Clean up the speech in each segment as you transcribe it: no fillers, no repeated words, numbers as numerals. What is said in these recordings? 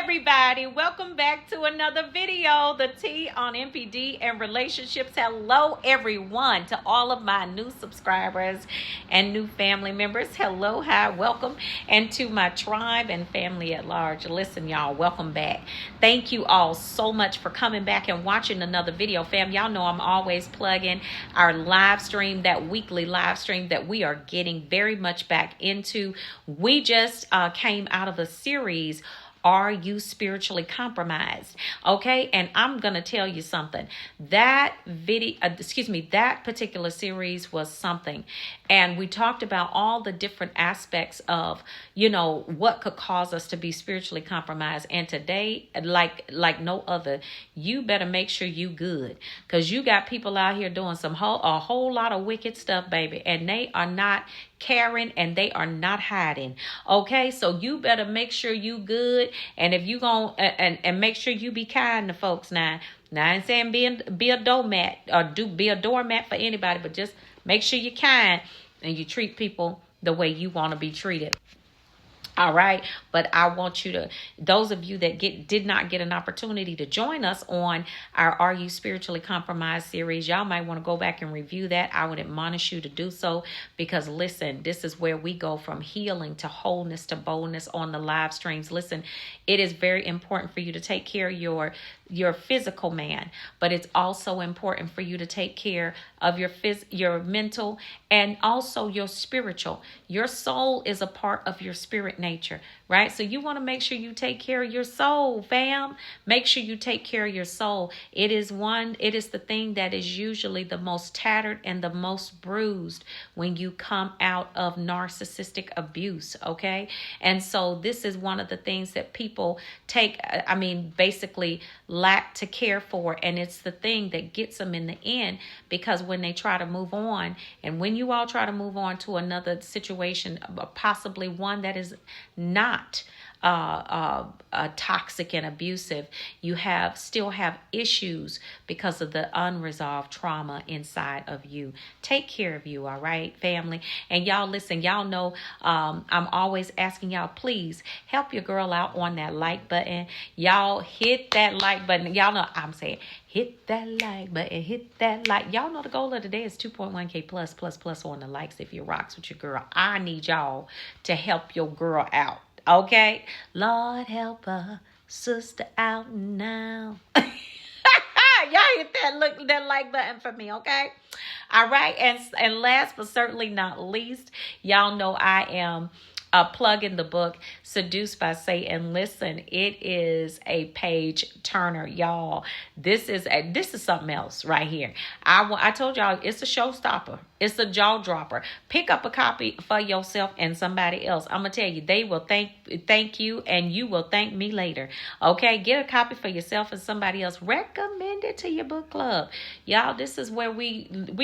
everybody, welcome back to another video, the T on NPD and relationships. Hello everyone, to all of my new subscribers and new family members. Hello, hi, welcome, and to my tribe and family at large. Listen, y'all, welcome back. Thank you all so much for coming back and watching another video, fam. Y'all know I'm always plugging our live stream, that weekly live stream that we are getting very much back into. We just came out of a series, Are You Spiritually Compromised? Okay, and I'm gonna tell you something. That that particular series was something, and we talked about all the different aspects of, what could cause us to be spiritually compromised. And today, like no other, you better make sure you good, because you got people out here doing a whole lot of wicked stuff, baby, and they are not caring and they are not hiding. Okay, so you better make sure you good, and if you gon' and make sure you be kind to folks. Now I ain't saying be a doormat or be a doormat for anybody, but just make sure you're kind and you treat people the way you want to be treated. All right. But I want you to, those of you that did not get an opportunity to join us on our Are You Spiritually Compromised series, y'all might want to go back and review that. I would admonish you to do so, because listen, this is where we go from healing to wholeness to boldness on the live streams. Listen, it is very important for you to take care of your physical man, but it's also important for you to take care of your mental and also your spiritual. Your soul is a part of your spirit nature, right? So you want to make sure you take care of your soul, fam. Make sure you take care of your soul. It is the thing that is usually the most tattered and the most bruised when you come out of narcissistic abuse, okay? And so this is one of the things that people basically lack to care for, and it's the thing that gets them in the end, because when they try to move on, and when you all try to move on to another situation, possibly one that is not toxic and abusive, you still have issues because of the unresolved trauma inside of you. Take care of you, all right, family? And y'all listen, y'all know I'm always asking y'all, please help your girl out on that like button. Y'all hit that like button. Y'all know I'm saying hit that like button, hit that like. Y'all know the goal of the day is 2.1K plus on the likes. If you rocks with your girl, I need y'all to help your girl out. Okay, Lord help a sister out now. Y'all hit that like button for me, okay? All right, and last but certainly not least, y'all know I am plugging the book Seduced by Satan. Listen, it is a page turner, y'all. This is something else right here. I told y'all it's a showstopper. It's a jaw dropper. Pick up a copy for yourself and somebody else. I'm gonna tell you, they will thank you, and you will thank me later. Okay, get a copy for yourself and somebody else. Recommend it to your book club, y'all. This is where we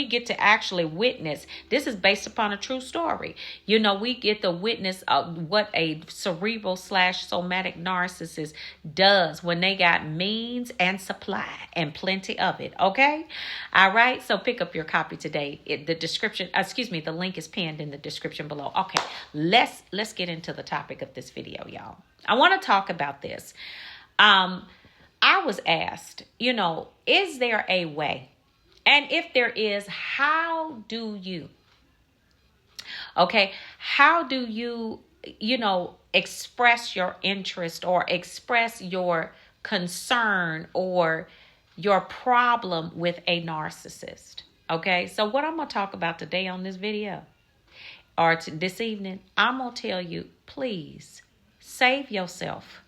get to actually witness. This is based upon a true story. We get the witness of what a cerebral / somatic narcissist does when they got means and supply and plenty of it. Okay, all right. So pick up your copy today. The link is pinned in the description below. Okay, let's get into the topic of this video, y'all. I want to talk about this. I was asked, is there a way? And if there is, how do you express your interest or express your concern or your problem with a narcissist? Okay, so what I'm going to talk about today on this video, or this evening, I'm going to tell you, please save yourself.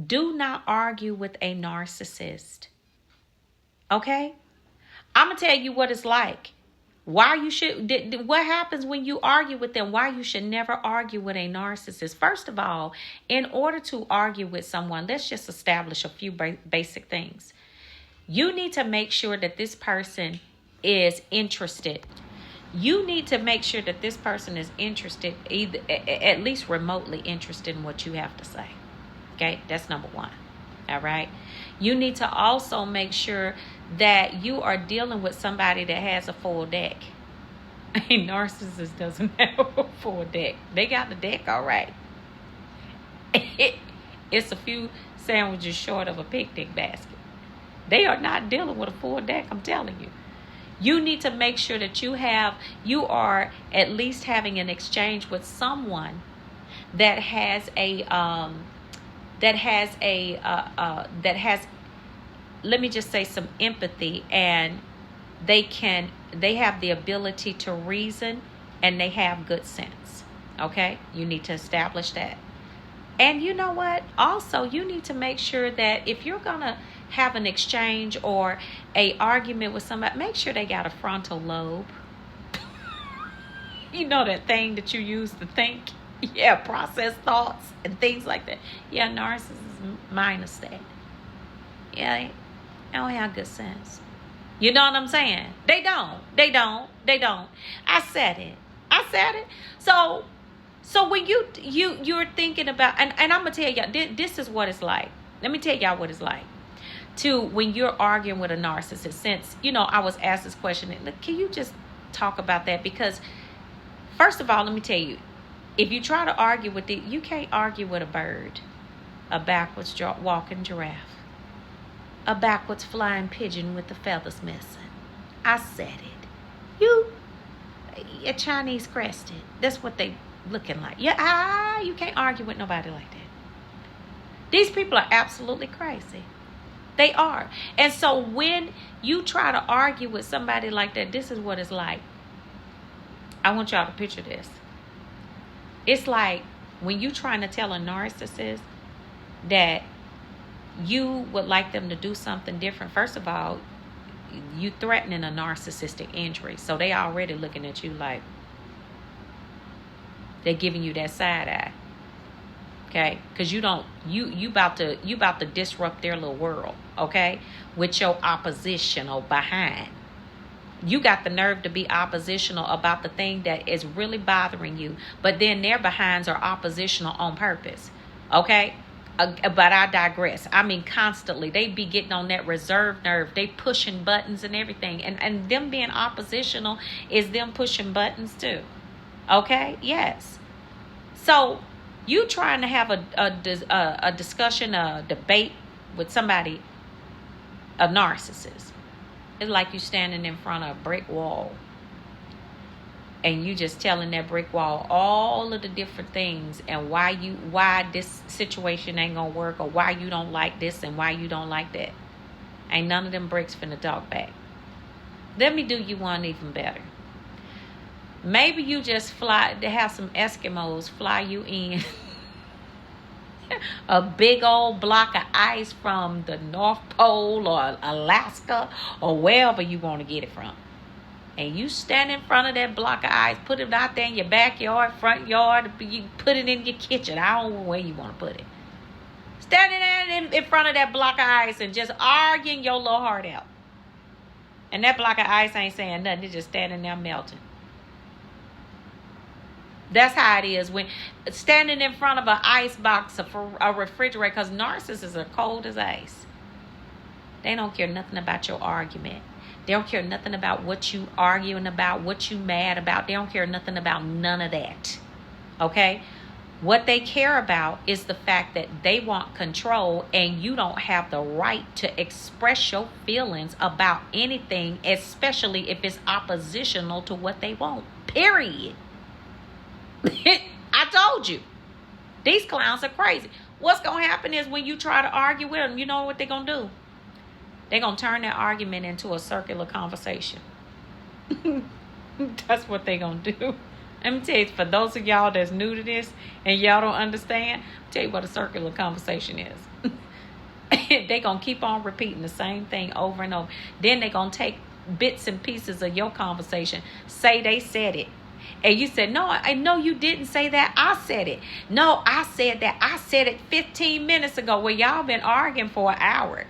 Do not argue with a narcissist. Okay? I'm going to tell you what it's like. What happens when you argue with them? Why you should never argue with a narcissist. First of all, in order to argue with someone, let's just establish a few basic things. You need to make sure that this person is interested. You need to make sure that this person is interested, either at least remotely interested in what you have to say. Okay, that's number one. All right. You need to also make sure that you are dealing with somebody that has a full deck. A narcissist doesn't have a full deck. They got the deck, all right. It's a few sandwiches short of a picnic basket. They are not dealing with a full deck, I'm telling you. You need to make sure that you are at least having an exchange with someone that has let me just say, some empathy, and they have the ability to reason, and they have good sense. Okay? You need to establish that. And you know what? Also, you need to make sure that if you're going to have an exchange or a argument with somebody, make sure they got a frontal lobe. You know, that thing that you use to think? Yeah, process thoughts and things like that. Yeah, narcissists minus that. Yeah, they don't have good sense. You know what I'm saying? They don't. I said it. So when you're thinking about, and I'm gonna tell y'all, this is what it's like. Let me tell y'all what it's like when you're arguing with a narcissist. Since I was asked this question, can you just talk about that? Because first of all, let me tell you, if you try to argue with it, you can't argue with a bird, a backwards walking giraffe, a backwards flying pigeon with the feathers missing. I said it. A Chinese crested. That's what they looking like. Yeah, you can't argue with nobody like that. These people are absolutely crazy. They are. And so when you try to argue with somebody like that, this is what it's like. I want y'all to picture this. It's like when you trying to tell a narcissist that you would like them to do something different. First of all, you threatening a narcissistic injury. So they already looking at you like they're giving you that side eye. Okay? Because you about to disrupt their little world, okay? With your oppositional behind. You got the nerve to be oppositional about the thing that is really bothering you, but then their behinds are oppositional on purpose. Okay? But I digress. I mean, constantly. They be getting on that reserve nerve. They pushing buttons and everything. And them being oppositional is them pushing buttons too. Okay? Yes. So you trying to have a discussion, a debate with somebody, a narcissist. It's like you standing in front of a brick wall. And you just telling that brick wall all of the different things and why this situation ain't gonna work, or why you don't like this and why you don't like that. Ain't none of them bricks finna talk back. Let me do you one even better. Maybe you just have some Eskimos fly you in a big old block of ice from the North Pole or Alaska or wherever you want to get it from. And you stand in front of that block of ice, put it out there in your backyard, front yard, you put it in your kitchen. I don't know where you want to put it. Standing there in front of that block of ice and just arguing your little heart out. And that block of ice ain't saying nothing. It's just standing there melting. That's how it is when standing in front of an ice box or a refrigerator, because narcissists are cold as ice. They don't care nothing about your argument. They don't care nothing about what you arguing about, what you mad about. They don't care nothing about none of that. Okay? What they care about is the fact that they want control, and you don't have the right to express your feelings about anything, especially if it's oppositional to what they want. Period. I told you. These clowns are crazy. What's going to happen is when you try to argue with them, you know what they're going to do? They're going to turn that argument into a circular conversation. That's what they're going to do. Let me tell you, for those of y'all that's new to this and y'all don't understand, I'll tell you what a circular conversation is. They're going to keep on repeating the same thing over and over. Then they're going to take bits and pieces of your conversation, say they said it. And you said, no, I know you didn't say that. I said it. No, I said that. I said it 15 minutes ago. Well, y'all been arguing for an hour.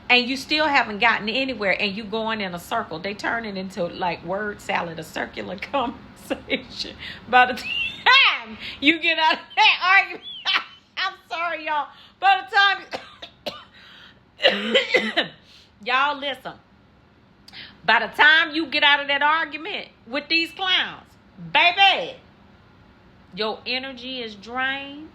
And you still haven't gotten anywhere. And you going in a circle. They turn it into like word salad, a circular conversation. By the time you get out of that argument, I'm sorry, y'all. By the time, y'all listen. By the time you get out of that argument with these clowns, baby, your energy is drained.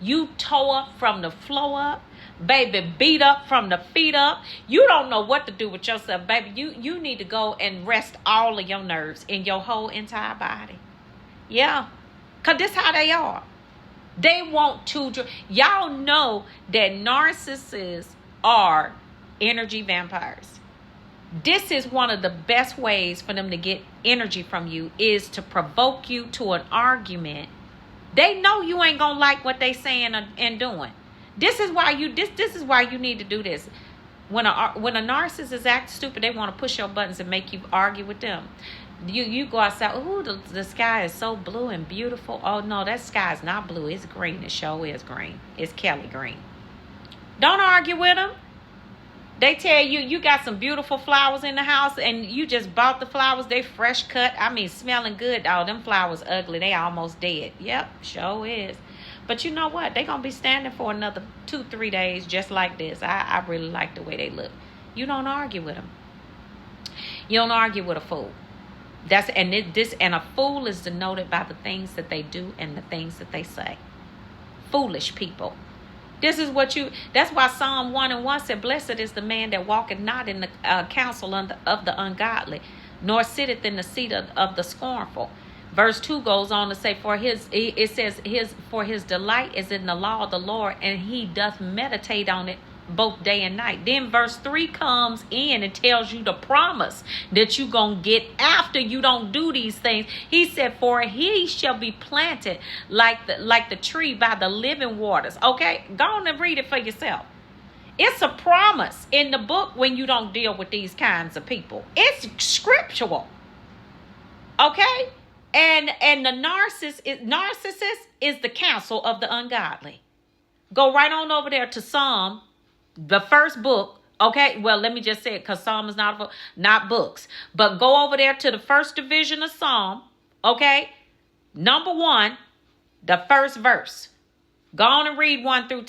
You tore up from the floor up. Baby, beat up from the feet up. You don't know what to do with yourself, baby. You need to go and rest all of your nerves in your whole entire body. Yeah. Because this how they are. They want to. Y'all know that narcissists are energy vampires. This is one of the best ways for them to get energy from you, is to provoke you to an argument. They know you ain't gonna like what they saying and doing. This is why you need to do this. When a narcissist acts stupid, they want to push your buttons and make you argue with them. You go outside. Ooh, the sky is so blue and beautiful. Oh no, that sky is not blue. It's green. It sure is green. It's Kelly green. Don't argue with them. They tell you you got some beautiful flowers in the house and you just bought the flowers. They fresh cut. I mean, smelling good. Oh, them flowers ugly. They almost dead. Yep, sure is. But you know what? They going to be standing for another 2-3 days just like this. I really like the way they look. You don't argue with them. You don't argue with a fool. And a fool is denoted by the things that they do and the things that they say. Foolish people. That's why Psalm 1:1 said, blessed is the man that walketh not in the counsel of the ungodly, nor sitteth in the seat of the scornful. Verse 2 goes on to say, for his delight is in the law of the Lord, and he doth meditate on it both day and night. Then verse 3 comes in and tells you the promise that you're going to get after you don't do these things. He said, for he shall be planted like the tree by the living waters. Okay, go on and read it for yourself. It's a promise in the book when you don't deal with these kinds of people. It's scriptural. Okay? And the narcissist is the counsel of the ungodly. Go right on over there to Psalm, the first book. Okay, well, let me just say it, because Psalm is not books. But go over there to the first division of Psalm. Okay, number 1, the first verse. Go on and read 1 through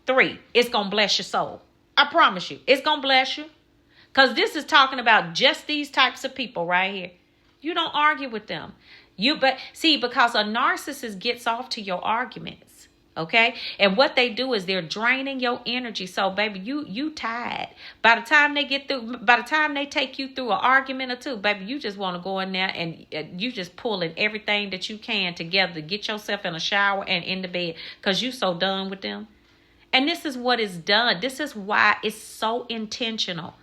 3. It's gonna bless your soul. I promise you, it's gonna bless you. Because this is talking about just these types of people right here. You don't argue with them. Because a narcissist gets off to your arguments. Okay? And what they do is they're draining your energy. So, baby, you tired. By the time they take you through an argument or two, baby, you just want to go in there and you just pulling everything that you can together to get yourself in a shower and in the bed, because you so done with them. And this is what is done. This is why it's so intentional.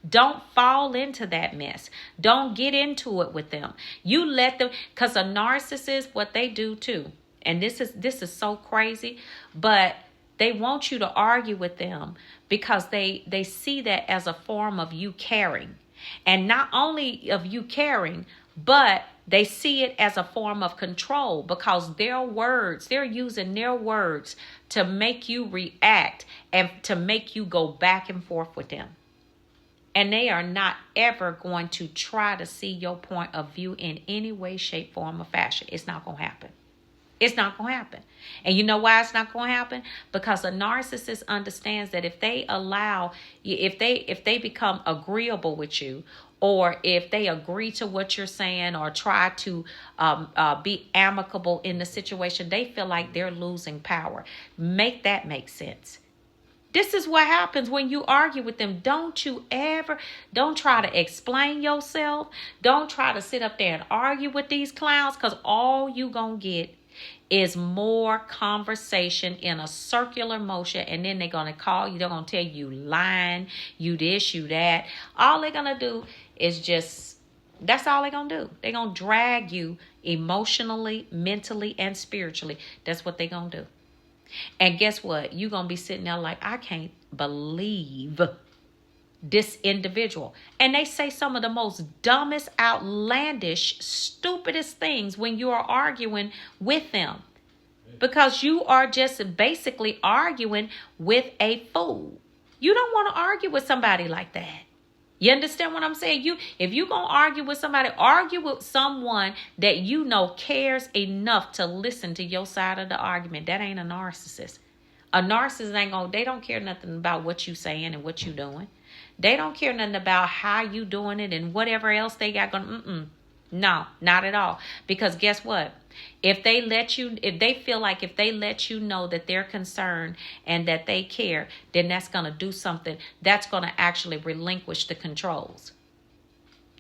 Don't fall into that mess. Don't get into it with them. You let them, because a narcissist, what they do too, and this is so crazy, but they want you to argue with them because they see that as a form of you caring. And not only of you caring, but they see it as a form of control, because they're using their words to make you react and to make you go back and forth with them. And they are not ever going to try to see your point of view in any way, shape, form, or fashion. It's not going to happen. It's not going to happen. And you know why it's not going to happen? Because a narcissist understands that if they become agreeable with you, or if they agree to what you're saying, or try to be amicable in the situation, they feel like they're losing power. Make that make sense. This is what happens when you argue with them. Don't try to explain yourself. Don't try to sit up there and argue with these clowns, because all you gonna get is more conversation in a circular motion. And then they're gonna call you. They're gonna tell you lying, you this, you that. All they're gonna do is that's all they're gonna do. They're gonna drag you emotionally, mentally, and spiritually. That's what they're gonna do. And guess what? You're going to be sitting there like, I can't believe this individual. And they say some of the most dumbest, outlandish, stupidest things when you are arguing with them. Because you are just basically arguing with a fool. You don't want to argue with somebody like that. You understand what I'm saying? If you're going to argue with somebody, argue with someone that you know cares enough to listen to your side of the argument. That ain't a narcissist. A narcissist they don't care nothing about what you saying and what you doing. They don't care nothing about how you doing it and whatever else they got going. No, not at all. Because guess what? If they feel like if they let you know that they're concerned and that they care, then that's going to do something. That's going to actually relinquish the controls.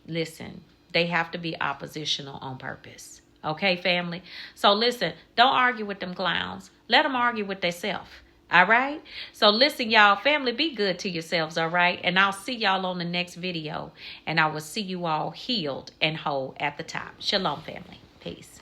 Listen, they have to be oppositional on purpose. Okay, family? So listen, don't argue with them clowns. Let them argue with themselves. All right? So listen, y'all, family, be good to yourselves, all right? And I'll see y'all on the next video. And I will see you all healed and whole at the top. Shalom, family. Peace.